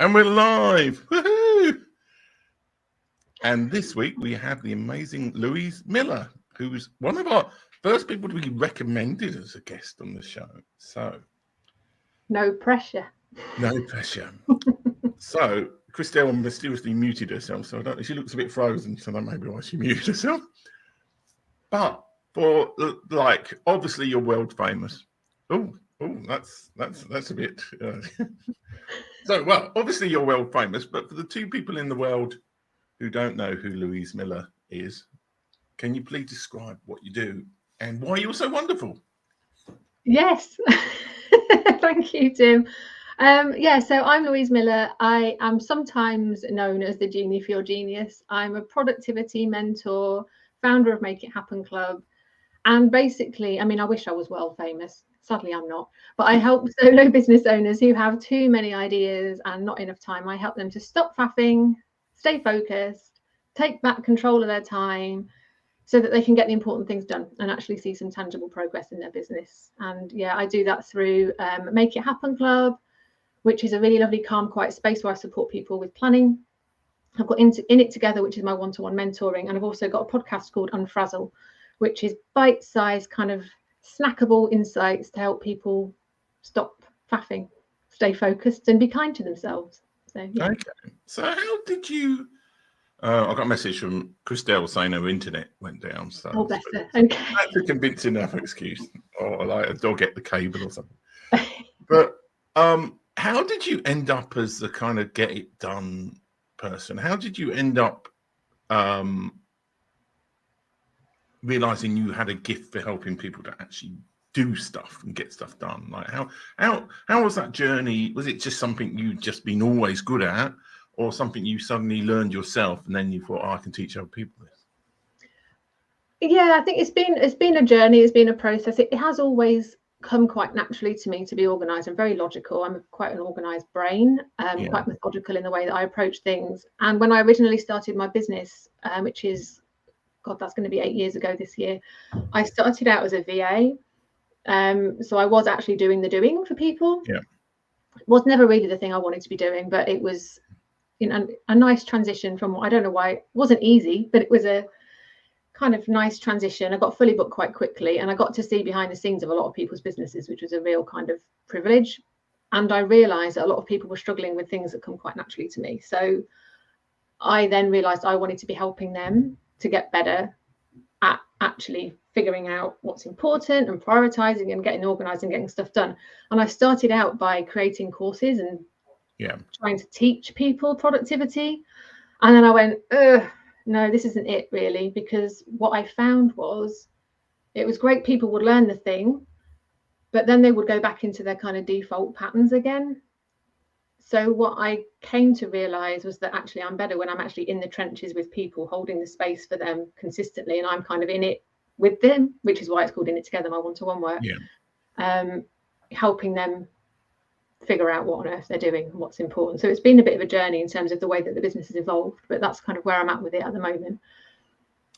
And we're live. Woohoo! And this week we have the amazing Louise Miller, who's one of our first people to be recommended as a guest on the show. So, no pressure. No pressure. So, Christelle mysteriously muted herself, so I don't know. She looks a bit frozen, so that may be why she muted herself. But for obviously you're world famous. Oh, that's a bit. So, well, obviously you're world famous, but for the two people in the world who don't know who Louise Miller is, can you please describe what you do and why you're so wonderful? Yes. Thank you, Tim. So I'm Louise Miller. I am sometimes known as the Genie for Your Genius. I'm a productivity mentor, founder of Make It Happen Club. And basically, I wish I was world famous. Sadly, I'm not. But I help solo business owners who have too many ideas and not enough time. I help them to stop faffing, stay focused, take back control of their time so that they can get the important things done and actually see some tangible progress in their business. And yeah, I do that through Make It Happen Club, which is a really lovely, calm, quiet space where I support people with planning. I've got In It Together, which is my one-to-one mentoring. And I've also got a podcast called Unfrazzle, which is bite-sized kind of snackable insights to help people stop faffing, stay focused and be kind to themselves. So, yeah. Okay. So how did you... I got a message from Christelle saying her internet went down. So bless her. Okay. That's a convincing enough excuse. Or like a dog get the cable or something. But how did you end up as the kind of get it done person? How did you end up realizing you had a gift for helping people to actually do stuff and get stuff done? Like how was that journey? Was it just something you'd just been always good at, or something you suddenly learned yourself and then you thought, I can teach other people this? Yeah, I think it's been a journey, it's been a process. It has always come quite naturally to me to be organized and very logical. I'm quite an organized brain, quite methodical in the way that I approach things. And when I originally started my business, which is, God, that's going to be 8 years ago this year, I started out as a VA. So I was actually doing the doing for people. Yeah. It was never really the thing I wanted to be doing, but it was, a nice transition from, I don't know why it wasn't easy, but it was a kind of nice transition. I got fully booked quite quickly and I got to see behind the scenes of a lot of people's businesses, which was a real kind of privilege. And I realized that a lot of people were struggling with things that come quite naturally to me. So I then realized I wanted to be helping them to get better at actually figuring out what's important and prioritizing and getting organized and getting stuff done. And I started out by creating courses and trying to teach people productivity. And then I went, no, this isn't it really, because what I found was it was great people would learn the thing, but then they would go back into their kind of default patterns again. So what I came to realize was that actually I'm better when I'm actually in the trenches with people, holding the space for them consistently, and I'm kind of in it with them, which is why it's called In It Together, my one-to-one work. Helping them figure out what on earth they're doing and what's important. So it's been a bit of a journey in terms of the way that the business has evolved, but that's kind of where I'm at with it at the moment.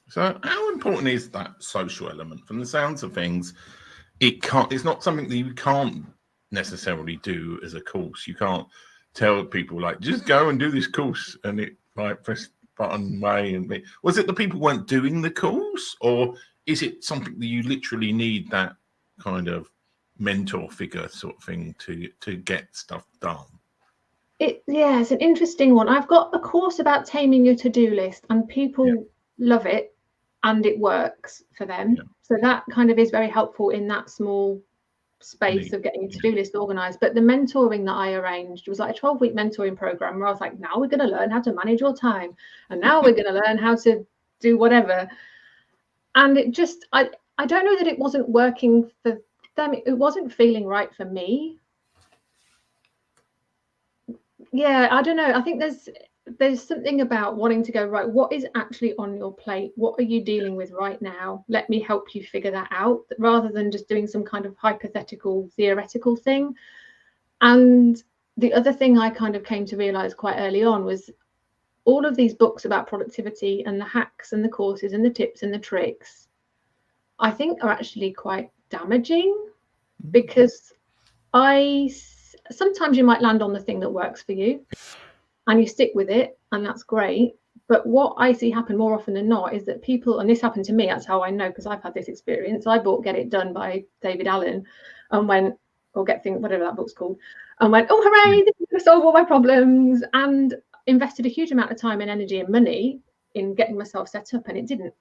So how important is that social element? From the sounds of things, it's not something that you can't necessarily do as a course. You can't tell people like, just go and do this course and it like press button way and be. Was it the people weren't doing the course, or is it something that you literally need that kind of mentor figure sort of thing to get stuff done? It's an interesting one. I've got a course about taming your to-do list and people love it and it works for them. So that kind of is very helpful in that small space of getting a to-do list organized. But the mentoring that I arranged was like a 12-week mentoring program where I was like, now we're going to learn how to manage your time and now we're going to learn how to do whatever. And it just, I don't know that it wasn't working for them. It wasn't feeling right for me. Yeah, I don't know. I think there's something about wanting to go, right, what is actually on your plate? What are you dealing with right now? Let me help you figure that out, rather than just doing some kind of hypothetical, theoretical thing. And the other thing I kind of came to realize quite early on was all of these books about productivity and the hacks and the courses and the tips and the tricks, I think are actually quite damaging, because sometimes you might land on the thing that works for you and you stick with it, and that's great. But what I see happen more often than not is that people, and this happened to me, that's how I know, because I've had this experience. I bought Get It Done by David Allen and went, or Get Things, whatever that book's called, and went, oh, hooray, this is going to solve all my problems, and invested a huge amount of time and energy and money in getting myself set up, and it didn't.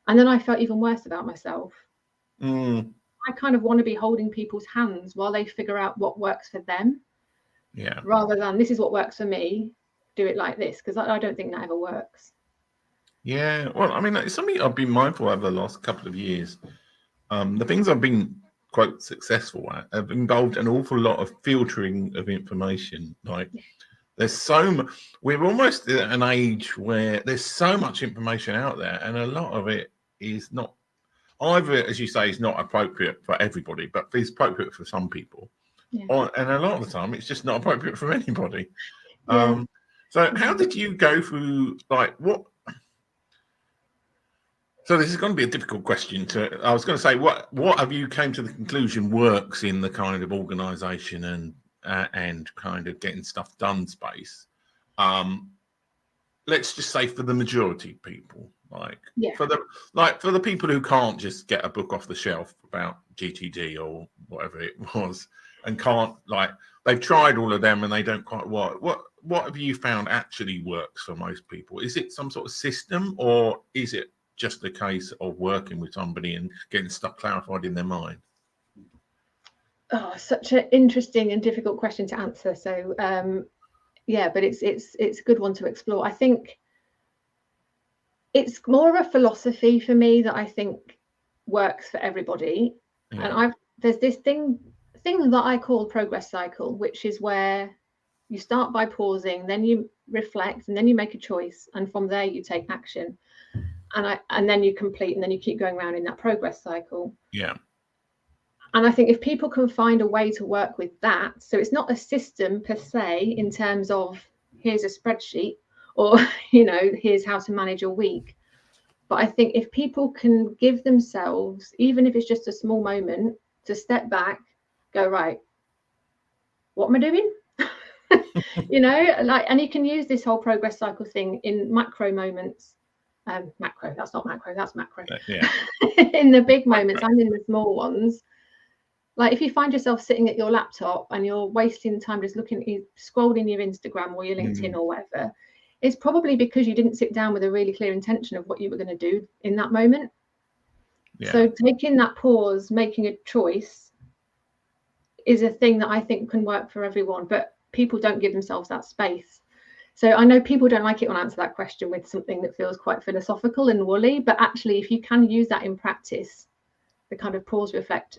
And then I felt even worse about myself. I kind of want to be holding people's hands while they figure out what works for them. Yeah. Rather than this is what works for me, do it like this, because I don't think that ever works. Yeah. Well, I mean, it's something I've been mindful over the last couple of years. The things I've been, quote, successful at have involved an awful lot of filtering of information. Like, there's so much, we're almost at an age where there's so much information out there, and a lot of it is not, either, as you say, is not appropriate for everybody, but is appropriate for some people. Yeah. And a lot of the time, it's just not appropriate for anybody. Yeah. So how did you go through, like, what? So this is going to be a difficult question to, I was going to say, what have you came to the conclusion works in the kind of organisation and kind of getting stuff done space? Let's just say for the majority of people, for the people who can't just get a book off the shelf about GTD or whatever it was, and can't, like, they've tried all of them and they don't quite work. What have you found actually works for most people? Is it some sort of system, or is it just a case of working with somebody and getting stuff clarified in their mind? Oh, such an interesting and difficult question to answer. So yeah, but it's a good one to explore. I think it's more of a philosophy for me that I think works for everybody. Yeah. And there's this thing that I call progress cycle, which is where you start by pausing, then you reflect, and then you make a choice, and from there you take action, and then you complete, and then you keep going around in that progress cycle. Yeah. And I think if people can find a way to work with that, so it's not a system per se in terms of here's a spreadsheet or, here's how to manage a week. But I think if people can give themselves, even if it's just a small moment, to step back, go, right, what am I doing? And you can use this whole progress cycle thing in macro moments. Macro, that's not macro, that's macro. Yeah. In the big moments and in the small ones. Like if you find yourself sitting at your laptop and you're wasting time just scrolling your Instagram or your LinkedIn or whatever, it's probably because you didn't sit down with a really clear intention of what you were going to do in that moment. Yeah. So taking that pause, making a choice is a thing that I think can work for everyone, but people don't give themselves that space. So I know people don't like it when I answer that question with something that feels quite philosophical and woolly, but actually if you can use that in practice, the kind of pause, reflect,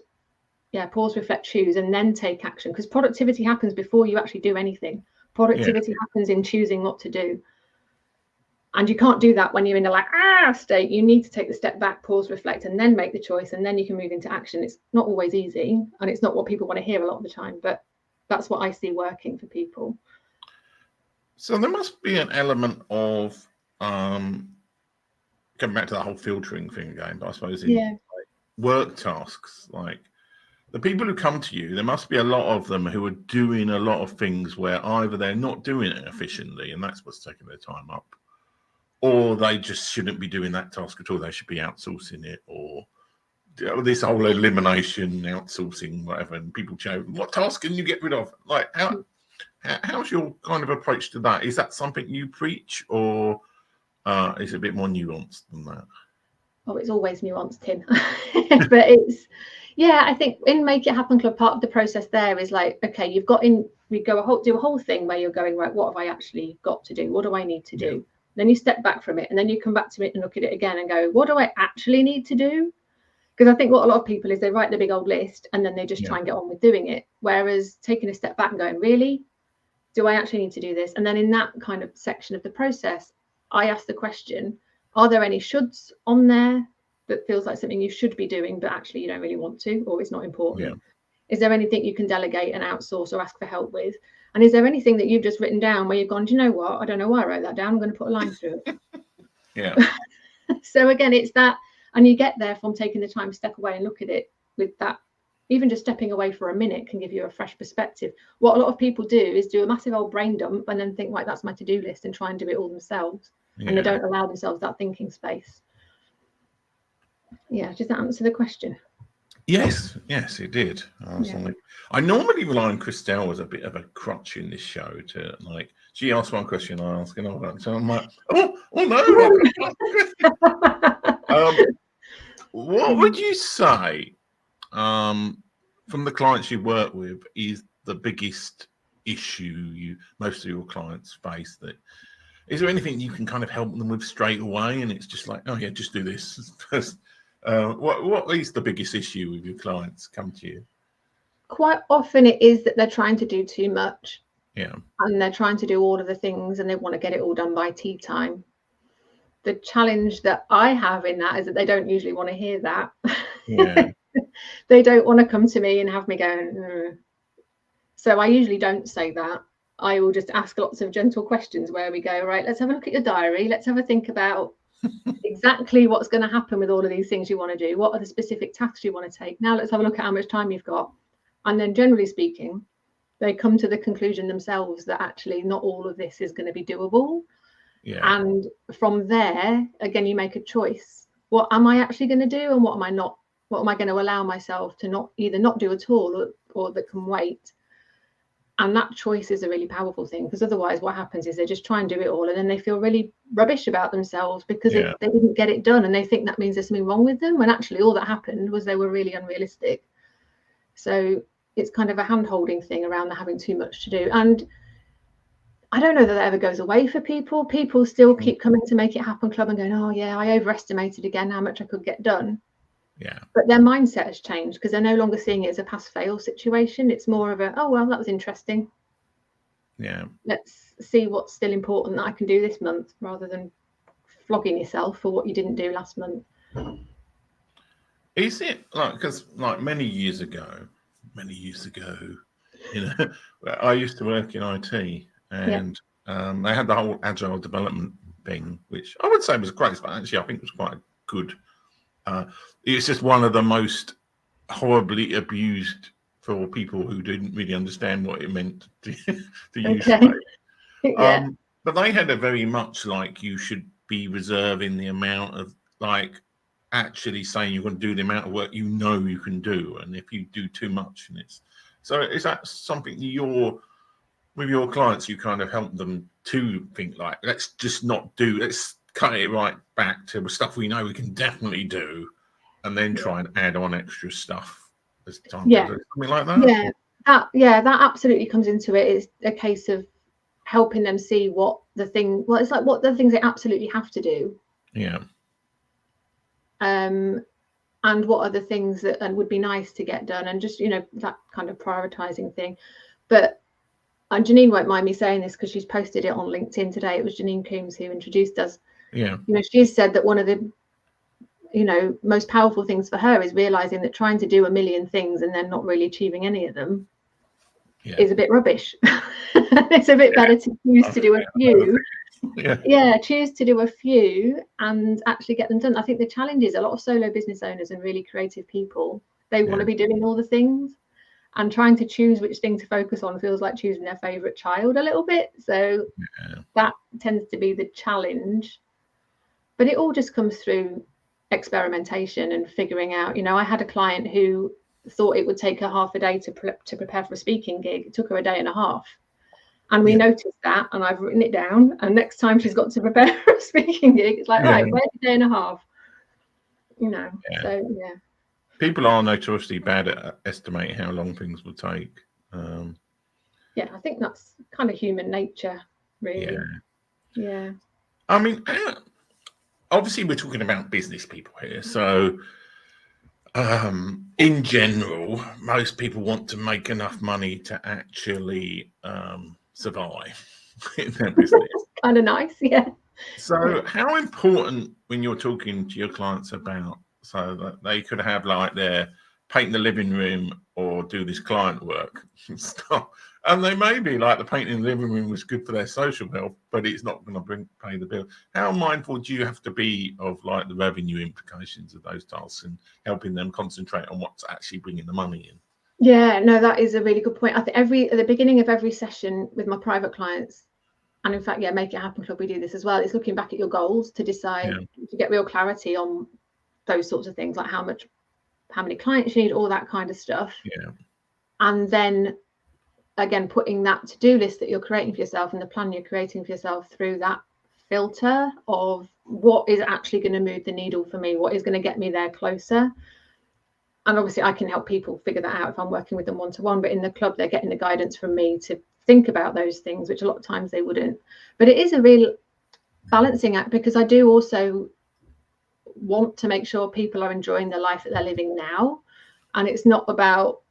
choose, and then take action, because productivity happens before you actually do anything. Productivity happens in choosing what to do. And you can't do that when you're in a state. You need to take the step back, pause, reflect, and then make the choice, and then you can move into action. It's not always easy, and it's not what people want to hear a lot of the time, but that's what I see working for people. So there must be an element of coming back to the whole filtering thing again, but I suppose in work tasks, like the people who come to you, there must be a lot of them who are doing a lot of things where either they're not doing it efficiently, and that's what's taking their time up, or they just shouldn't be doing that task at all. They should be outsourcing it, or this whole elimination, outsourcing, whatever. And people say, what task can you get rid of? Like, how's your kind of approach to that? Is that something you preach, or is it a bit more nuanced than that? Oh, it's always nuanced, Tim. But I think in Make It Happen Club, part of the process there is like, okay, do a whole thing where you're going, right, what have I actually got to do? What do I need to do? Then you step back from it, and then you come back to it and look at it again and go, what do I actually need to do? Because I think what a lot of people is they write the big old list and then they just try and get on with doing it. Whereas taking a step back and going, really, do I actually need to do this? And then in that kind of section of the process, I ask the question, are there any shoulds on there that feels like something you should be doing, but actually you don't really want to, or it's not important? Yeah. Is there anything you can delegate and outsource or ask for help with? And is there anything that you've just written down where you've gone, do you know what? I don't know why I wrote that down. I'm going to put a line through it. Yeah. So again, it's that, and you get there from taking the time to step away and look at it with that even just stepping away for a minute can give you a fresh perspective. What a lot of people do is do a massive old brain dump and then think, right, that's my to-do list, and try and do it all themselves. Yeah. And they don't allow themselves that thinking space. Yeah, does that answer the question? Yes, it did. I normally rely on Christelle as a bit of a crutch in this show to, like, she asks one question, I ask another. So I'm like, oh no. What would you say, from the clients you work with, is the biggest issue most of your clients face? That is there anything you can kind of help them with straight away, and it's just like, oh yeah, just do this? What is the biggest issue with your clients come to you? Quite often it is that they're trying to do too much. Yeah. And they're trying to do all of the things and they want to get it all done by tea time. The challenge that I have in that is that they don't usually want to hear that. Yeah. They don't want to come to me and have me going. So I usually don't say that. I will just ask lots of gentle questions where we go, right, let's have a look at your diary. Let's have a think about exactly what's going to happen with all of these things you want to do. What are the specific tasks you want to take? Now let's have a look at how much time you've got. And then generally speaking, they come to the conclusion themselves that actually not all of this is going to be doable. Yeah. And from there, again, you make a choice. What am I actually going to do, and what am I not? What am I going to allow myself to not do at all, or that can wait? And that choice is a really powerful thing, because otherwise what happens is they just try and do it all, and then they feel really rubbish about themselves because they didn't get it done, and they think that means there's something wrong with them, when actually all that happened was they were really unrealistic. So it's kind of a hand-holding thing around having too much to do. And I don't know that ever goes away for people. People still keep coming to Make It Happen Club and going, oh yeah, I overestimated again how much I could get done. Yeah. But their mindset has changed, because they're no longer seeing it as a pass-fail situation. It's more of a, oh, well, that was interesting. Yeah. Let's see what's still important that I can do this month, rather than flogging yourself for what you didn't do last month. Is it like, because like many years ago, you know, I used to work in IT, and they had the whole agile development thing, which I would say was great, but actually I think it was quite good. It's just one of the most horribly abused for people who didn't really understand what it meant to use it. But they had a very much like, you should be reserving the amount of, like, actually saying you're going to do the amount of work you know you can do, and if you do too much, and it's so, is that something with your clients, you kind of help them to think like, let's cut it right back to the stuff we know we can definitely do, and then try and add on extra stuff as time goes on, something like that? That absolutely comes into it. It's a case of helping them see what the things they absolutely have to do. Yeah. And what are the things that would be nice to get done, and just, that kind of prioritizing thing. But Janine won't mind me saying this, because she's posted it on LinkedIn today. It was Janine Coombs who introduced us. Yeah. She's said that one of the most powerful things for her is realizing that trying to do a million things and then not really achieving any of them is a bit rubbish. It's a bit better to choose to do a few. Choose to do a few and actually get them done. I think the challenge is a lot of solo business owners and really creative people, they want to be doing all the things, and trying to choose which thing to focus on feels like choosing their favorite child a little bit. So that tends to be the challenge. But it all just comes through experimentation and figuring out. I had a client who thought it would take her half a day to prepare for a speaking gig. It took her a day and a half. And we noticed that, and I've written it down. And next time she's got to prepare for a speaking gig, it's like, right, where's a day and a half? So people are notoriously bad at estimating how long things will take. I think that's kind of human nature, really. Yeah. I mean, obviously we're talking about business people here, so in general, most people want to make enough money to actually survive in their business. Kind of nice, So how important, when you're talking to your clients about, so that they could have like their paint the living room or do this client work and stuff, And they may be like the painting in the living room was good for their social health, but it's not going to pay the bill. How mindful do you have to be of like the revenue implications of those tasks and helping them concentrate on what's actually bringing the money in? Yeah, no, that is a really good point. I think at the beginning of every session with my private clients, and in fact, Make It Happen Club, we do this as well. It's looking back at your goals to decide, to get real clarity on those sorts of things, like how many clients you need, all that kind of stuff. Yeah. And then again, putting that to-do list that you're creating for yourself and the plan you're creating for yourself through that filter of what is actually going to move the needle for me, what is going to get me there closer. And obviously I can help people figure that out if I'm working with them one-to-one, but in the club, they're getting the guidance from me to think about those things, which a lot of times they wouldn't. But it is a real balancing act, because I do also want to make sure people are enjoying the life that they're living now. And it's not about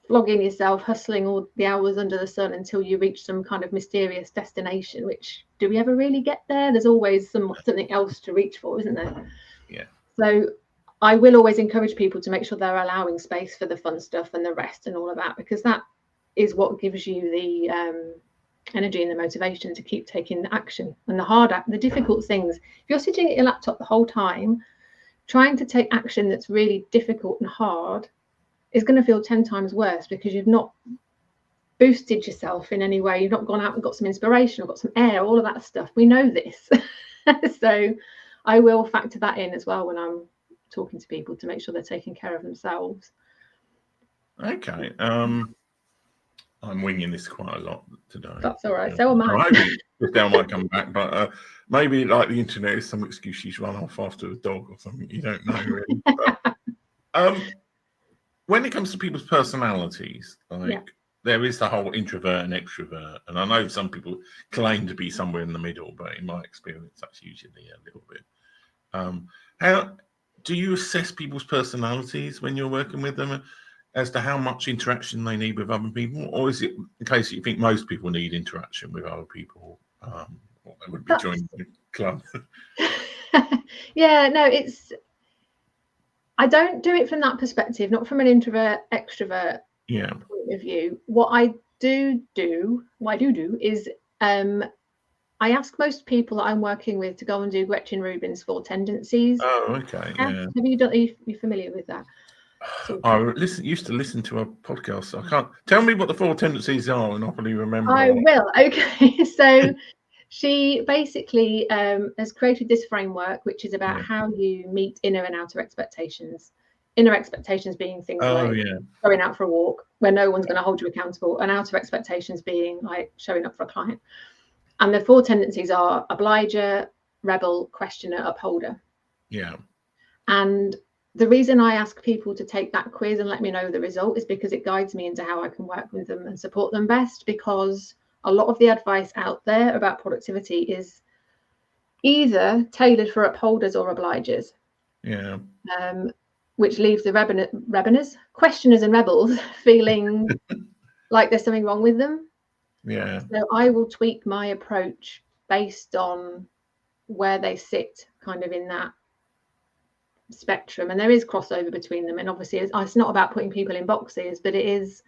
flogging yourself, hustling all the hours under the sun until you reach some kind of mysterious destination, which, do we ever really get there? There's always something else to reach for, isn't there? Yeah. So I will always encourage people to make sure they're allowing space for the fun stuff and the rest and all of that, because that is what gives you the energy and the motivation to keep taking action. And the difficult things, if you're sitting at your laptop the whole time trying to take action that's really difficult and hard, is going to feel 10 times worse, because you've not boosted yourself in any way. You've not gone out and got some inspiration or got some air, all of that stuff. We know this. So I will factor that in as well when I'm talking to people, to make sure they're taking care of themselves. Okay. I'm winging this quite a lot today. That's all right. So am I. Christelle might come back, but maybe like the internet is some excuse she's run off after a dog or something. You don't know really. But, when it comes to people's personalities, there is the whole introvert and extrovert, and I know some people claim to be somewhere in the middle, but in my experience, that's usually a little bit. How do you assess people's personalities when you're working with them, as to how much interaction they need with other people, or is it the case that you think most people need interaction with other people, or they would be joining the club? Yeah, no, I don't do it from that perspective, not from an introvert extrovert point of view. What I do is I ask most people that I'm working with to go and do Gretchen Rubin's 4 tendencies. Oh, okay. Yeah. Have you done? Are you familiar with that? I used to listen to a podcast. I can't tell me what the 4 tendencies are, and I'll probably remember. I will. Okay, so she basically has created this framework, which is about how you meet inner and outer expectations. Inner expectations being things like going out for a walk where no one's going to hold you accountable, and outer expectations being like showing up for a client. And the 4 tendencies are obliger, rebel, questioner, upholder. Yeah. And the reason I ask people to take that quiz and let me know the result is because it guides me into how I can work with them and support them best, because a lot of the advice out there about productivity is either tailored for upholders or obligers. Yeah. Which leaves the questioners and rebels feeling like there's something wrong with them. Yeah. So I will tweak my approach based on where they sit kind of in that spectrum, and there is crossover between them, and obviously it's not about putting people in boxes, but it is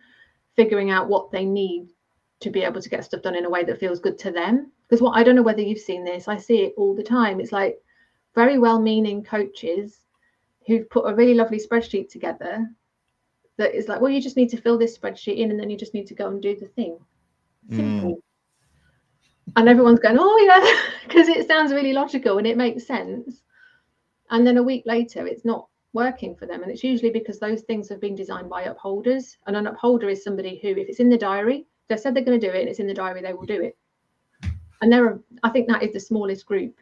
figuring out what they need to be able to get stuff done in a way that feels good to them. Because I don't know whether you've seen this, I see it all the time. It's like very well-meaning coaches who've put a really lovely spreadsheet together that is like, well, you just need to fill this spreadsheet in and then you just need to go and do the thing. Simple. And everyone's going, oh yeah, because it sounds really logical and it makes sense. And then a week later, it's not working for them. And it's usually because those things have been designed by upholders. And an upholder is somebody who, if it's in the diary, they've said they're going to do it and it's in the diary, they will do it. And I think that is the smallest group.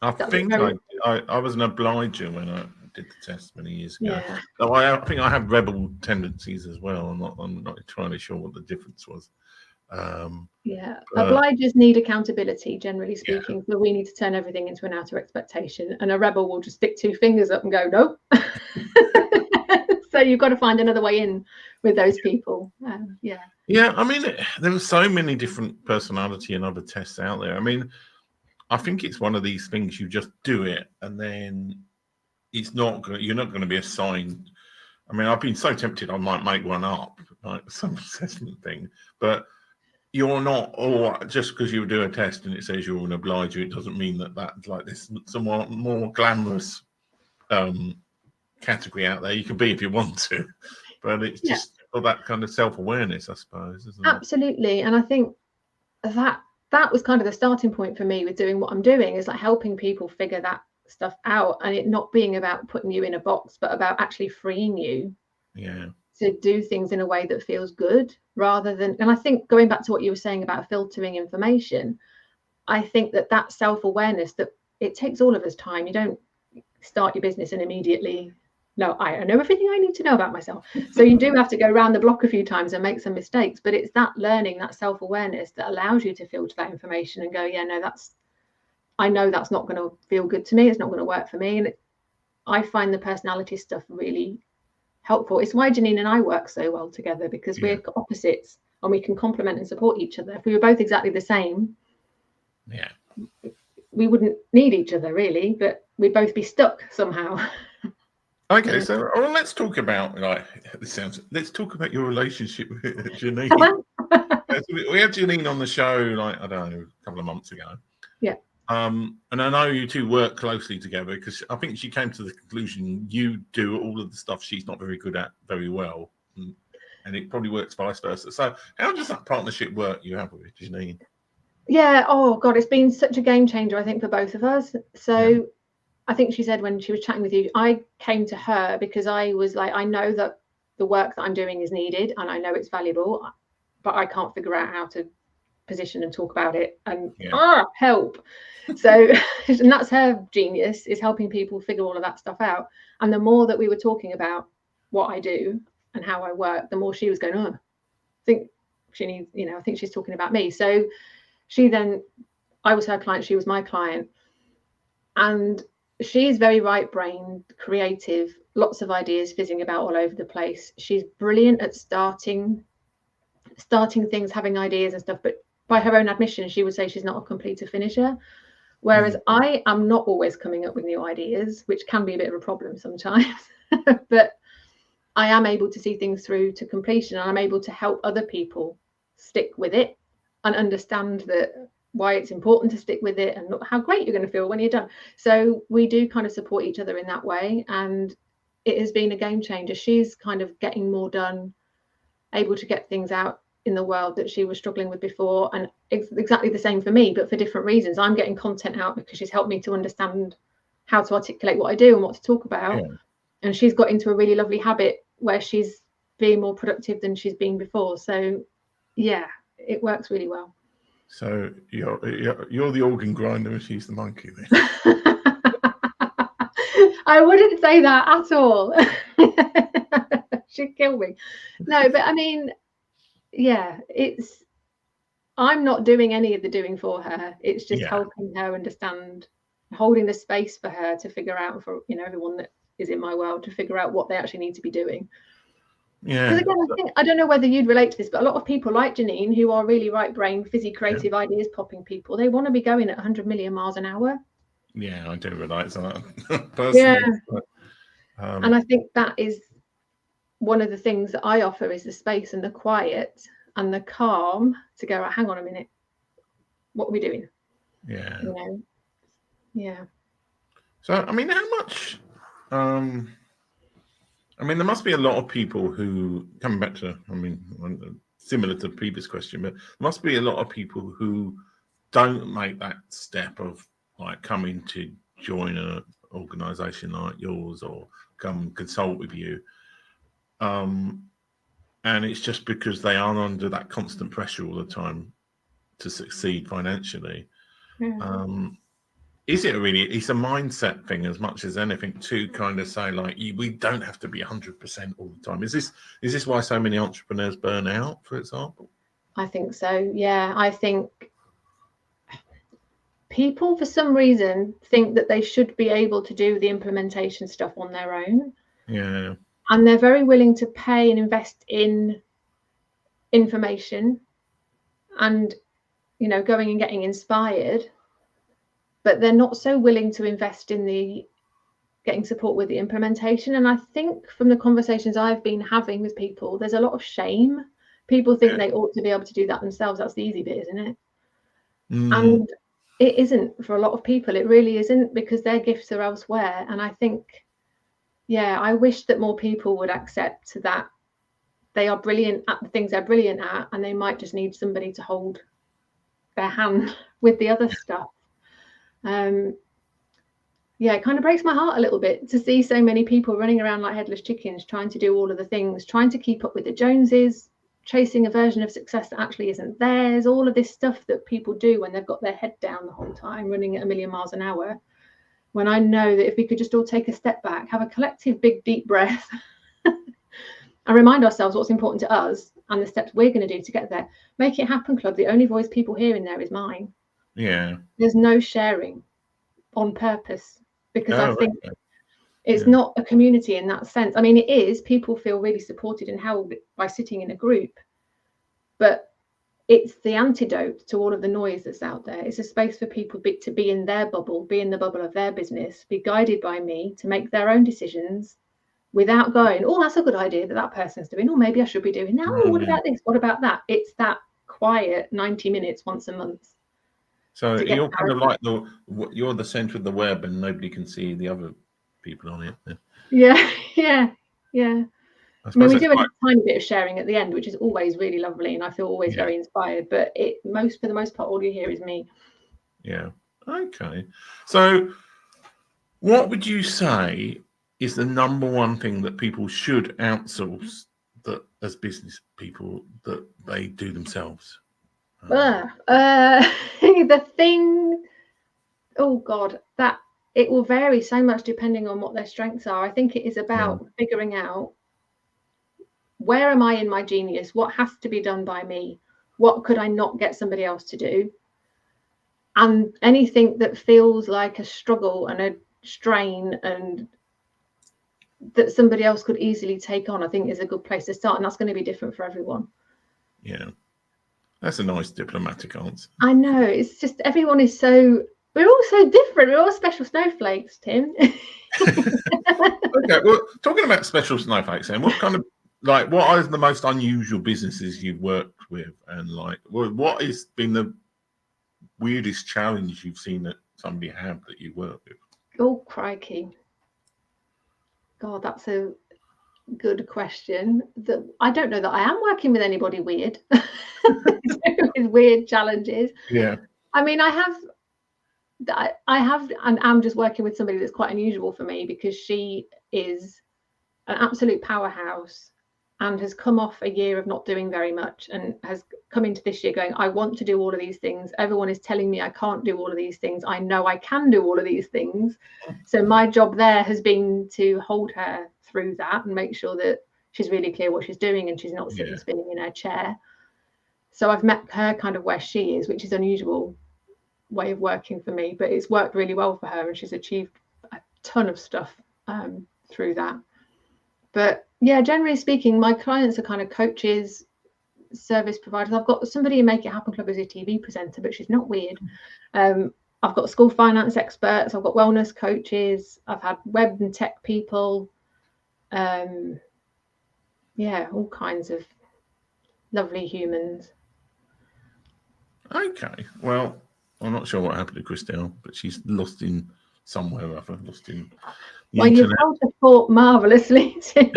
I was an obliger when I did the test many years ago. Yeah. So I think I have rebel tendencies as well. I'm not entirely sure what the difference was. Obligers need accountability, generally speaking. So we need to turn everything into an outer expectation, and a rebel will just stick 2 fingers up and go no. So you've got to find another way in with those people. I mean, there are so many different personality and other tests out there. I mean, I think it's one of these things, you just do it and then you're not going to be assigned. I mean, I've been so tempted I might make one up, like some assessment thing, but you're not, or just because you do a test and it says you're an obliger, it doesn't mean that that's like this somewhat more glamorous category out there. You can be if you want to, but it's just for that kind of self-awareness, I suppose, isn't it? Absolutely. And I think that was kind of the starting point for me with doing what I'm doing, is like helping people figure that stuff out, and it not being about putting you in a box, but about actually freeing you to do things in a way that feels good, rather than, and I think going back to what you were saying about filtering information, I think that self-awareness, that it takes all of us time. You don't start your business and immediately, no, I know everything I need to know about myself. So you do have to go around the block a few times and make some mistakes, but it's that learning, that self-awareness that allows you to filter that information and go, yeah, no, I know that's not going to feel good to me. It's not going to work for me. And I find the personality stuff really helpful. It's why Janine and I work so well together, because we're opposites and we can complement and support each other. If we were both exactly the same, we wouldn't need each other really, but we'd both be stuck somehow. Okay, so let's talk about let's talk about your relationship with Janine. We had Janine on the show, like, I don't know, a couple of months ago. Yeah. And I know you two work closely together, because I think she came to the conclusion you do all of the stuff she's not very good at very well, and it probably works vice versa. So how does that partnership work you have with Janine? Yeah, oh God, it's been such a game changer, I think, for both of us. So I think she said when she was chatting with you, I came to her because I was like, I know that the work that I'm doing is needed and I know it's valuable, but I can't figure out how to position and talk about it, and help. So, and that's her genius, is helping people figure all of that stuff out. And the more that we were talking about what I do and how I work, the more she was going, I think she needs, I think she's talking about me. So I was her client, she was my client. And she's very right-brained, creative, lots of ideas fizzing about all over the place. She's brilliant at starting things, having ideas and stuff, but by her own admission, she would say she's not a completer finisher. Whereas I am not always coming up with new ideas, which can be a bit of a problem sometimes. But I am able to see things through to completion, and I'm able to help other people stick with it and understand that why it's important to stick with it and how great you're going to feel when you're done. So we do kind of support each other in that way, and it has been a game changer. She's kind of getting more done, able to get things out in the world that she was struggling with before, and exactly the same for me, but for different reasons. I'm getting content out because she's helped me to understand how to articulate what I do and what to talk about, and she's got into a really lovely habit where she's being more productive than she's been before. So yeah, it works really well. So you're the organ grinder and she's the monkey then. I wouldn't say that at all. She'd kill me. No, but I mean, yeah, I'm not doing any of the doing for her. It's just helping her understand, holding the space for her to figure out, for everyone that is in my world, to figure out what they actually need to be doing. Because again, I don't know whether you'd relate to this, but a lot of people like Janine, who are really right-brained, fizzy, creative ideas popping people, they want to be going at 100 million miles an hour. Yeah, I do relate to that personally. And I think that is one of the things that I offer, is the space and the quiet and the calm to go, hang on a minute, what are we doing? Yeah. Yeah. So, I mean, how much... I mean, there must be a lot of people who, coming back to, similar to the previous question, but there must be a lot of people who don't make that step of like coming to join an organization like yours or come consult with you. And it's just because they are under that constant pressure all the time to succeed financially. Is it really? It's a mindset thing as much as anything, to kind of say like, we don't have to be 100% all the time. Is this why so many entrepreneurs burn out, for example? I think so. Yeah, I think people for some reason think that they should be able to do the implementation stuff on their own. Yeah. And they're very willing to pay and invest in information and going and getting inspired, but they're not so willing to invest in the getting support with the implementation. And I think from the conversations I've been having with people, there's a lot of shame People think they ought to be able to do that themselves. That's the easy bit, isn't it? Mm. And it isn't for a lot of people. It really isn't, because their gifts are elsewhere. And I think, yeah, I wish that more people would accept that they are brilliant at the things they're brilliant at, and they might just need somebody to hold their hand with the other stuff. Yeah, it kind of breaks my heart a little bit to see so many people running around like headless chickens, trying to do all of the things, trying to keep up with the Joneses, chasing a version of success that actually isn't theirs, all of this stuff that people do when they've got their head down the whole time, running at 1,000,000 miles an hour. When I know that if we could just all take a step back, have a collective big deep breath, and remind ourselves what's important to us and the steps we're going to do to get there. Make It Happen Club, the only voice people hear in there is mine. Yeah. There's no sharing on purpose, because I think it's Yeah. not a community in that sense. I mean, it is. People feel really supported and held by sitting in a group, but it's the antidote to all of the noise that's out there. It's a space for people to be in their bubble, be in the bubble of their business, be guided by me to make their own decisions without going, oh, that's a good idea that person's doing, or maybe I should be doing that. Oh, what about this? What about that? It's that quiet 90 minutes once a month. So you're kind of like you're the center of the web, and nobody can see the other people on it. Yeah. I mean, we do a tiny bit of sharing at the end, which is always really lovely, and I feel always very inspired. But for the most part, all you hear is me. Yeah. Okay. So, what would you say is the number one thing that people should outsource, that as business people, that they do themselves? The thing, oh God, that it will vary so much depending on what their strengths are. I think it is about figuring out, where am I in my genius? What has to be done by me? What could I not get somebody else to do? And anything that feels like a struggle and a strain and that somebody else could easily take on, I think is a good place to start. And that's going to be different for everyone. Yeah. That's a nice diplomatic answer. I know. It's just we're all so different. We're all special snowflakes, Tim. Okay. Well, talking about special snowflakes, then, what kind of, what are the most unusual businesses you've worked with? And what has been the weirdest challenge you've seen that somebody have that you work with? Oh, crikey. God, that's a good question. I don't know that I am working with anybody weird. With weird challenges. Yeah. I mean, I have and I'm just working with somebody that's quite unusual for me, because she is an absolute powerhouse and has come off a year of not doing very much and has come into this year going, I want to do all of these things. Everyone is telling me I can't do all of these things. I know I can do all of these things. So my job there has been to hold her through that and make sure that she's really clear what she's doing and she's not sitting spinning in her chair. So I've met her kind of where she is, which is an unusual way of working for me, but it's worked really well for her and she's achieved a ton of stuff through that. But yeah, generally speaking, my clients are kind of coaches, service providers. I've got somebody in Make It Happen Club as a TV presenter, but she's not weird. I've got school finance experts. I've got wellness coaches. I've had web and tech people. Yeah, all kinds of lovely humans. Okay. Well, I'm not sure what happened to Christelle, but she's lost in somewhere or other. Lost in the well, internet. You've held the fort marvelously, Tim.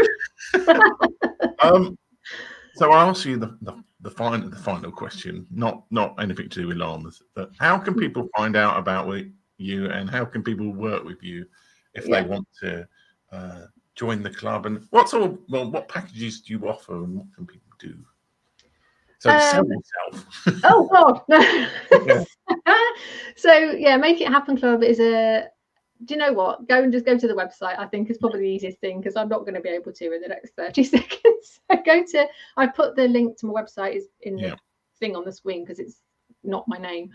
So I ask you the final question, not anything to do with llamas, but how can people find out about you, and how can people work with you if they want to join the club? And what packages do you offer, and what can people do? So sell yourself. Oh God, no. So yeah, Make It Happen Club is do you know what? Go to the website. I think is probably the easiest thing, because I'm not going to be able to in the next 30 seconds. So I put the link to my website is in the thing on the screen, because it's not my name.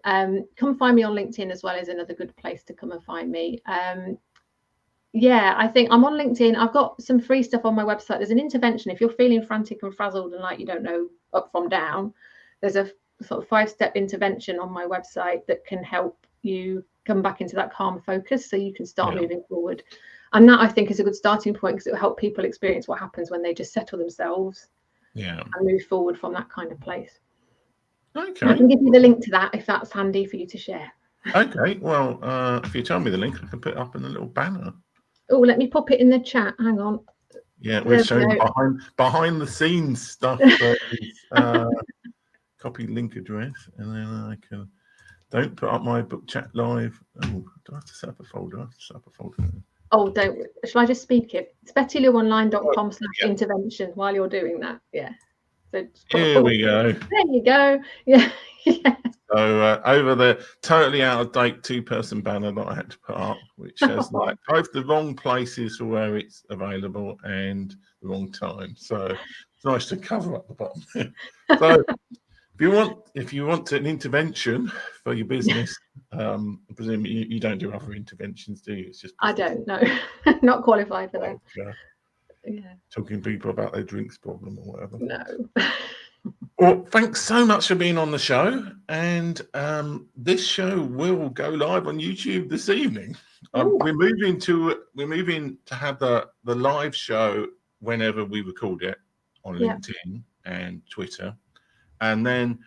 Come find me on LinkedIn as well, as another good place to come and find me. Yeah, I think I'm on LinkedIn. I've got some free stuff on my website. There's an intervention if you're feeling frantic and frazzled and like you don't know up from down. There's a sort of 5-step intervention on my website that can help you come back into that calm focus so you can start moving forward. And that, I think, is a good starting point, because it will help people experience what happens when they just settle themselves Yeah. and move forward from that kind of place. Okay. I can give you the link to that if that's handy for you to share. Okay. Well, if you tell me the link, I can put it up in a little banner. Oh, let me pop it in the chat. Hang on. Yeah, we're showing behind the scenes stuff. Copy link address, and then I can. Don't put up my book chat live. Oh, do I have to set up a folder? I have to set up a folder. Oh, don't. Shall I just speak it? It's bettylouonline.com/intervention while you're doing that. Yeah. So here we go. There you go. Yeah. Yeah. So over the totally out of date 2-person banner that I had to put up, which has like both the wrong places for where it's available and the wrong time. So it's nice to cover up the bottom. So if you want an intervention for your business, I presume you don't do other interventions, do you? It's just I don't know. Not qualified for that. Yeah. Talking to people about their drinks problem or whatever. No. Well, thanks so much for being on the show, and this show will go live on YouTube this evening. We're moving to have the live show whenever we record it on LinkedIn and Twitter, and then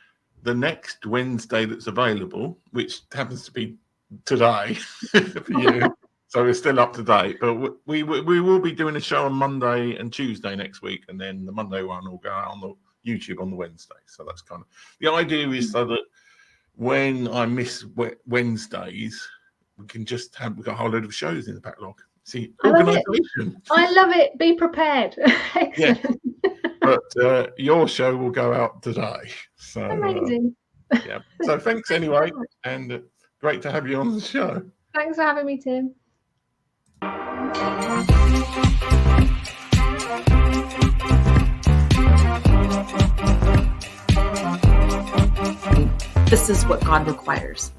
the next Wednesday that's available, which happens to be today for you. So we're still up to date, but we will be doing a show on Monday and Tuesday next week, and then the Monday one will go out on the YouTube on the Wednesday. So that's kind of the idea, is so that when I miss Wednesdays, we can just we've got a whole load of shows in the backlog. See, organisation. I love it. Be prepared. Excellent. Yeah. But your show will go out today. So amazing. Yeah. So thanks anyway, and great to have you on the show. Thanks for having me, Tim. This is what God requires.